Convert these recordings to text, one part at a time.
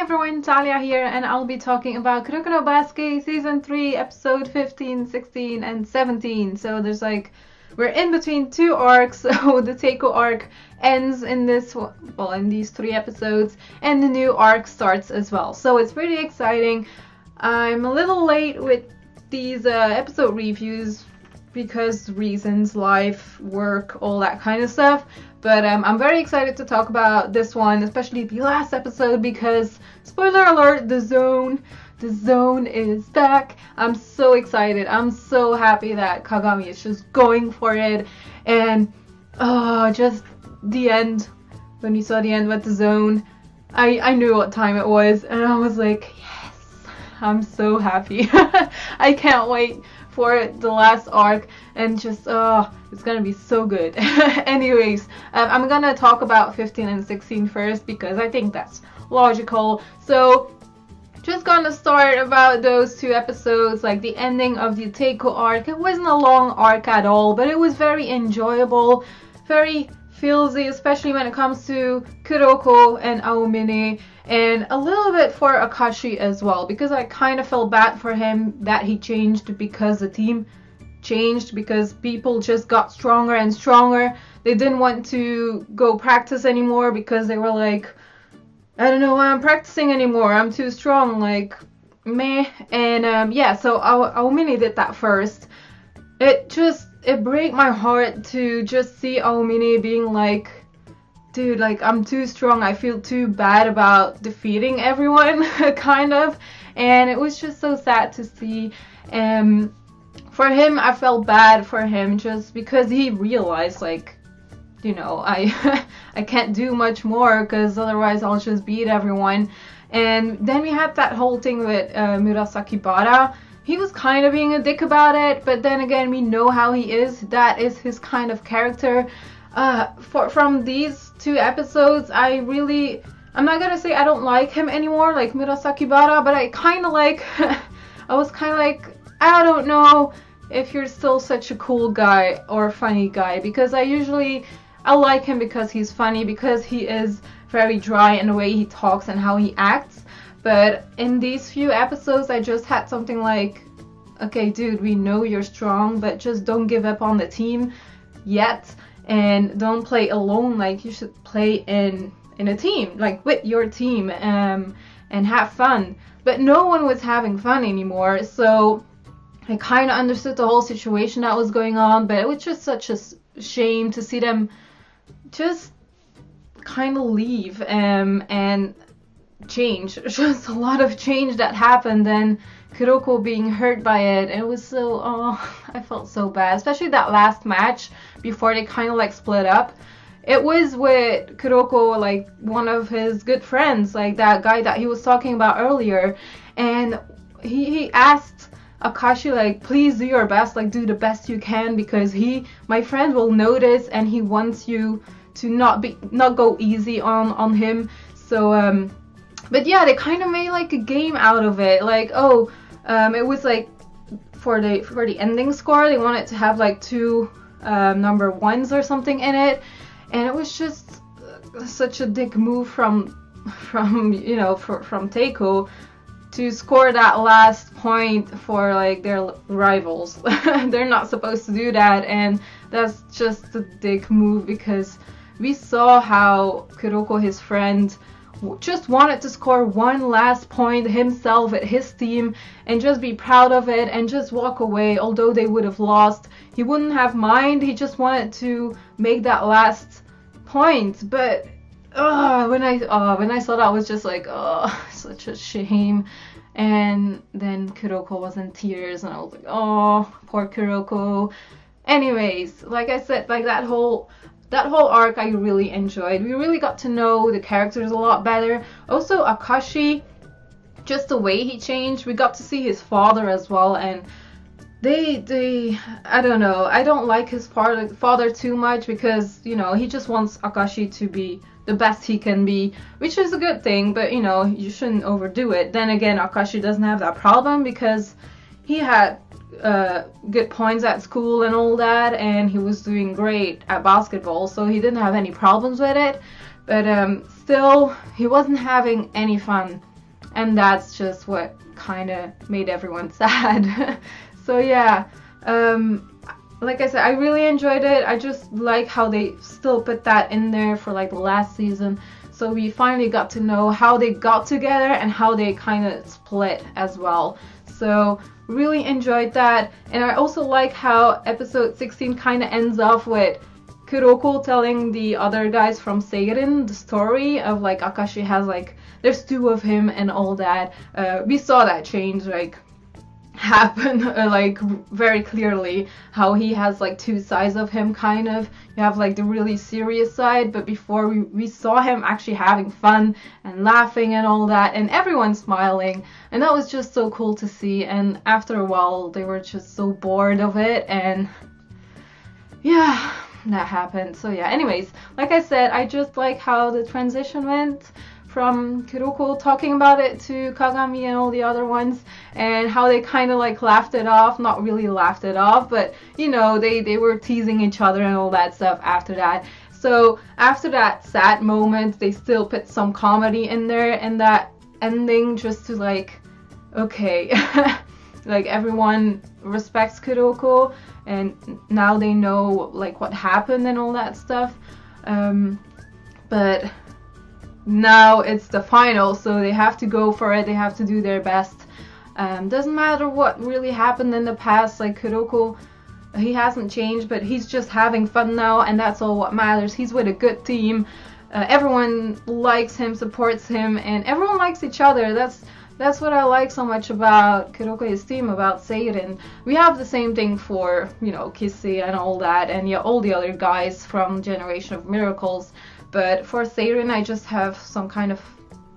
everyone, Thalia here, and I'll be talking about Kuroko no Basket Season 3, Episode 15, 16, and 17. So there's we're in between two arcs, so the Teiko arc ends in in these 3 episodes, and the new arc starts as well. So it's pretty exciting. I'm a little late with these episode reviews because reasons, life, work, all that kind of stuff. But I'm very excited to talk about this one, especially the last episode, because, spoiler alert, the zone is back. I'm so excited. I'm so happy that Kagami is just going for it. And just the end, when we saw the end with the zone, I knew what time it was, and I was like, yes, I'm so happy. I can't wait for the last arc, and just it's gonna be so good. Anyways, I'm gonna talk about 15 and 16 first because I think that's logical. So just gonna start about those 2 episodes, like the ending of the Teiko arc. It wasn't a long arc at all, but it was very enjoyable, very feelsy, especially when it comes to Kuroko and Aomine, and a little bit for Akashi as well, because I kind of felt bad for him that he changed because the team changed, because people just got stronger and stronger. They didn't want to go practice anymore because they were like, I don't know why I'm practicing anymore, I'm too strong, like, meh. And yeah, so Aomine did that first. It breaks my heart to just see Aomine being like, dude, like, I'm too strong, I feel too bad about defeating everyone, kind of. And it was just so sad to see. For him, I felt bad for him just because he realized, like, you know, I can't do much more because otherwise I'll just beat everyone. And then we had that whole thing with Murasaki Bara. He was kind of being a dick about it, but then again, we know how he is. That is his kind of character. From these 2 episodes, I'm not gonna say I don't like him anymore, like Murasaki Bara, but I kind of like, I was kind of like, I don't know if you're still such a cool guy or funny guy, because I like him because he's funny, because he is very dry in the way he talks and how he acts. But in these few episodes, I just had something like, okay, dude, we know you're strong, but just don't give up on the team yet, and don't play alone. Like, you should play in a team, like with your team, and have fun. But no one was having fun anymore, so I kind of understood the whole situation that was going on, but it was just such a shame to see them just kind of leave and change. Just a lot of change that happened, and Kuroko being hurt by it. It was so, I felt so bad, especially that last match before they kind of like split up. It was with Kuroko, like one of his good friends, like that guy that he was talking about earlier, and he asked Akashi, like, please do your best, like, do the best you can, because my friend will notice, and he wants you to not go easy on him. So but yeah, they kind of made like a game out of it, like, it was like for the ending score, they wanted to have like 2 number 1s or something in it, and it was just such a dick move from Teiko to score that last point for like their rivals. They're not supposed to do that, and that's just a dick move, because we saw how Kuroko, his friend, just wanted to score one last point himself at his team and just be proud of it and just walk away. Although they would have lost, he wouldn't have mind. He just wanted to make that last point. But when I saw that, I was just like, such a shame. And then Kuroko was in tears, and I was like, oh, poor Kuroko. Anyways, like I said, like that whole arc I really enjoyed. We really got to know the characters a lot better. Also, Akashi, just the way he changed. We got to see his father as well, and they I don't know. I don't like his father too much, because, you know, he just wants Akashi to be the best he can be, which is a good thing, but, you know, you shouldn't overdo it. Then again, Akashi doesn't have that problem because he had good points at school and all that, and he was doing great at basketball, so he didn't have any problems with it. But still, he wasn't having any fun and that's just what kind of made everyone sad. So yeah, like I said, I really enjoyed it. I just like how they still put that in there for like the last season. So we finally got to know how they got together and how they kind of split as well. So really enjoyed that. And I also like how episode 16 kind of ends off with Kuroko telling the other guys from Seirin the story of like Akashi has like, there's 2 of him and all that. We saw that change like happen like very clearly, how he has like 2 sides of him kind of. You have like the really serious side, but before we saw him actually having fun and laughing and all that, and everyone smiling, and that was just so cool to see. And after a while they were just so bored of it, and yeah, that happened. So yeah, anyways, like I said, I just like how the transition went from Kuroko talking about it to Kagami and all the other ones, and how they kind of like laughed it off. Not really laughed it off, but you know, they were teasing each other and all that stuff after that. So after that sad moment, they still put some comedy in there, and that ending just to like, okay, like everyone respects Kuroko, and now they know like what happened and all that stuff. But now it's the final, so they have to go for it. They have to do their best. Doesn't matter what really happened in the past. Like Kuroko, he hasn't changed, but he's just having fun now, and that's all what matters. He's with a good team. Everyone likes him, supports him, and everyone likes each other. That's what I like so much about Kuroko's team, about Seirin. We have the same thing for, you know, Kissy and all that, and yeah, all the other guys from Generation of Miracles. But for Seirin, I just have some kind of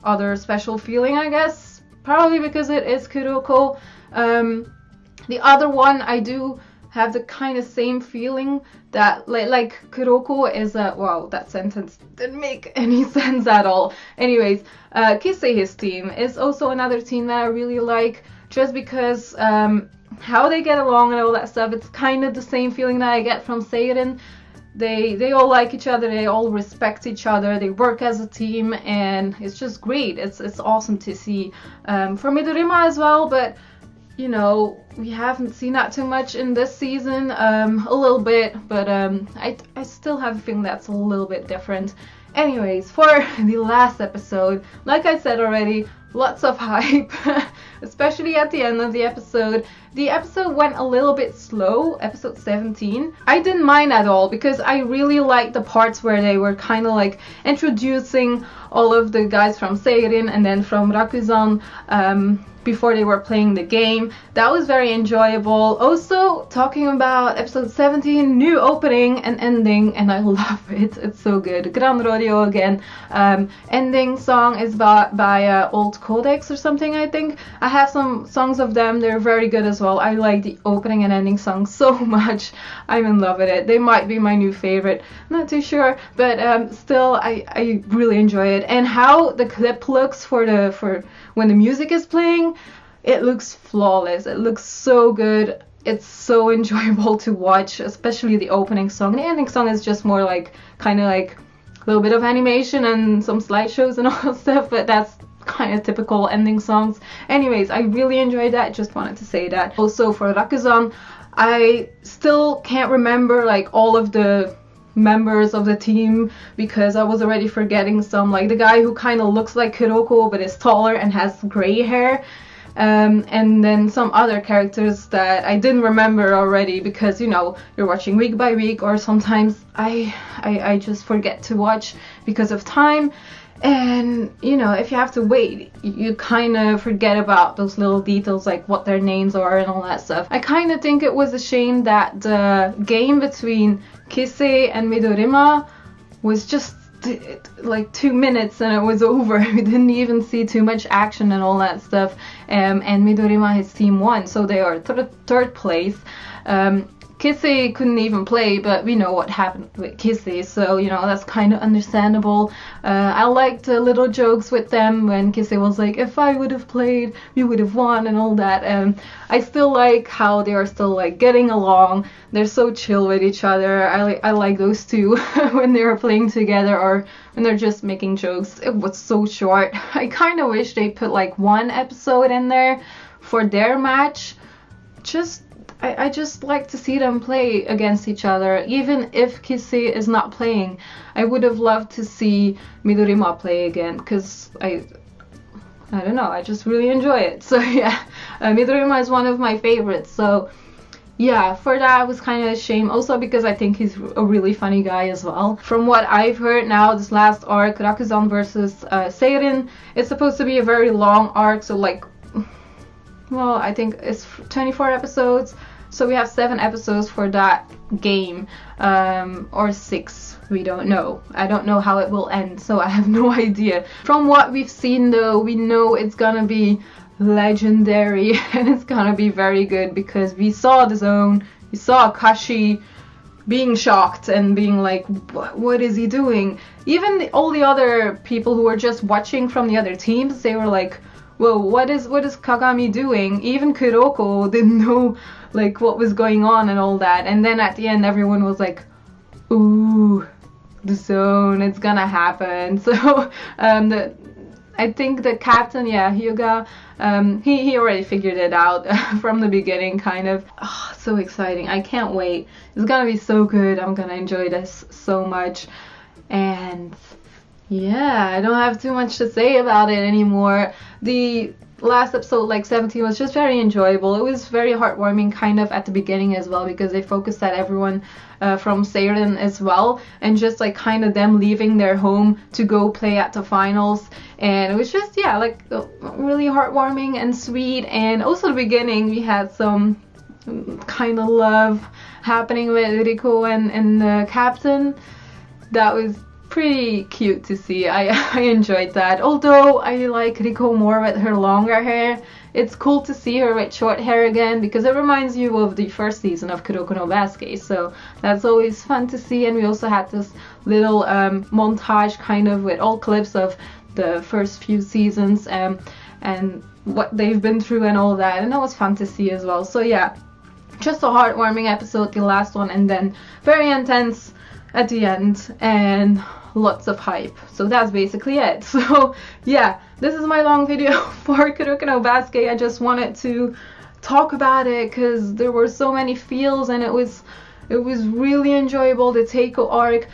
other special feeling, I guess. Probably because it is Kuroko. The other one, I do have the kind of same feeling that, like Kuroko is a... Wow, that sentence didn't make any sense at all. Anyways, Kisei's team is also another team that I really like. Just because how they get along and all that stuff, it's kind of the same feeling that I get from Seirin. They all like each other, they all respect each other, they work as a team, and it's just great. It's awesome to see. For Midorima as well, but you know, we haven't seen that too much in this season. A little bit, but I still have a feeling that's a little bit different. Anyways, for the last episode, like I said already, lots of hype, especially at the end of the episode. The episode went a little bit slow, episode 17. I didn't mind at all, because I really liked the parts where they were kind of like introducing all of the guys from Seirin and then from Rakuzan before they were playing the game. That was very enjoyable. Also, talking about episode 17, new opening and ending, and I love it. It's so good. Grand Rodeo again. Ending song is by Old Codex or something, I think. I have some songs of them. They're very good as well. I like the opening and ending songs so much. I'm in love with it. They might be my new favorite. Not too sure, but still, I really enjoy it. And how the clip looks for when the music is playing, it looks flawless. It looks so good. It's so enjoyable to watch, especially the opening song. The ending song is just more like kind of like a little bit of animation and some slideshows and all that stuff, but that's kind of typical ending songs. Anyways, I really enjoyed that. Just wanted to say that. Also for Rakuzan, I still can't remember like all of the members of the team, because I was already forgetting some, like the guy who kind of looks like Kuroko but is taller and has gray hair, and then some other characters that I didn't remember already, because you know, you're watching week by week, or sometimes I just forget to watch because of time. And you know, if you have to wait, you kind of forget about those little details, like what their names are and all that stuff. I kind of think it was a shame that the game between Kisei and Midorima was just like 2 minutes and it was over. We didn't even see too much action and all that stuff. And Midorima, his team won, so they are third place. Kissei couldn't even play, but we know what happened with Kissei, so you know, that's kind of understandable. I liked the little jokes with them when Kissei was like, if I would have played, we would have won and all that. I still like how they are still like getting along. They're so chill with each other. I like those two when they are playing together or when they're just making jokes. It was so short. I kind of wish they put like one episode in there for their match. I just like to see them play against each other, even if Kissei is not playing. I would have loved to see Midorima play again, because I don't know, I just really enjoy it. So yeah, Midorima is one of my favorites. So yeah, for that I was kind of ashamed, also because I think he's a really funny guy as well. From what I've heard now, this last arc, Rakuzan versus Seirin, it's supposed to be a very long arc, so like, well, I think it's 24 episodes. So we have 7 episodes for that game, or 6, we don't know. I don't know how it will end, so I have no idea. From what we've seen though, we know it's gonna be legendary and it's gonna be very good, because we saw the zone, we saw Akashi being shocked and being like, what is he doing? Even all the other people who were just watching from the other teams, they were like, whoa, what is Kagami doing? Even Kuroko didn't know like what was going on and all that. And then at the end everyone was like, ooh, the zone, it's gonna happen. So I think the captain, yeah, Hyuga, he already figured it out from the beginning, kind of. Oh, so exciting. I can't wait. It's gonna be so good. I'm gonna enjoy this so much. And yeah, I don't have too much to say about it anymore. The last episode, like 17, was just very enjoyable. It was very heartwarming kind of at the beginning as well, because they focused at everyone from Seirin as well, and just like kind of them leaving their home to go play at the finals. And it was just, yeah, like really heartwarming and sweet. And also the beginning, we had some kind of love happening with Riko and the captain. That was pretty cute to see. I enjoyed that. Although I like Riko more with her longer hair. It's cool to see her with short hair again, because it reminds you of the first season of Kuroko no Basket. So that's always fun to see. And we also had this little montage kind of with all clips of the first few seasons and what they've been through and all that. And that was fun to see as well. So yeah, just a heartwarming episode, the last one, and then very intense at the end, and lots of hype. So that's basically it. So yeah, this is my long video for Kuroko no Basket. I just wanted to talk about it because there were so many feels, and it was really enjoyable, the Teiko arc,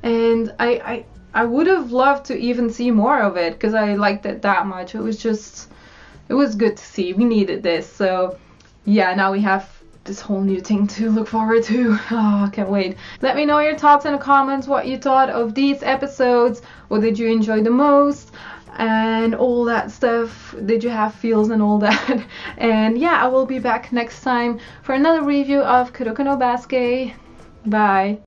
and I would have loved to even see more of it because I liked it that much. It was good to see. We needed this. So yeah, now we have this whole new thing to look forward to. Oh, I can't wait. Let me know your thoughts in the comments, what you thought of these episodes. What did you enjoy the most? And all that stuff. Did you have feels and all that? And yeah, I will be back next time for another review of Kuroko no Basket. Bye.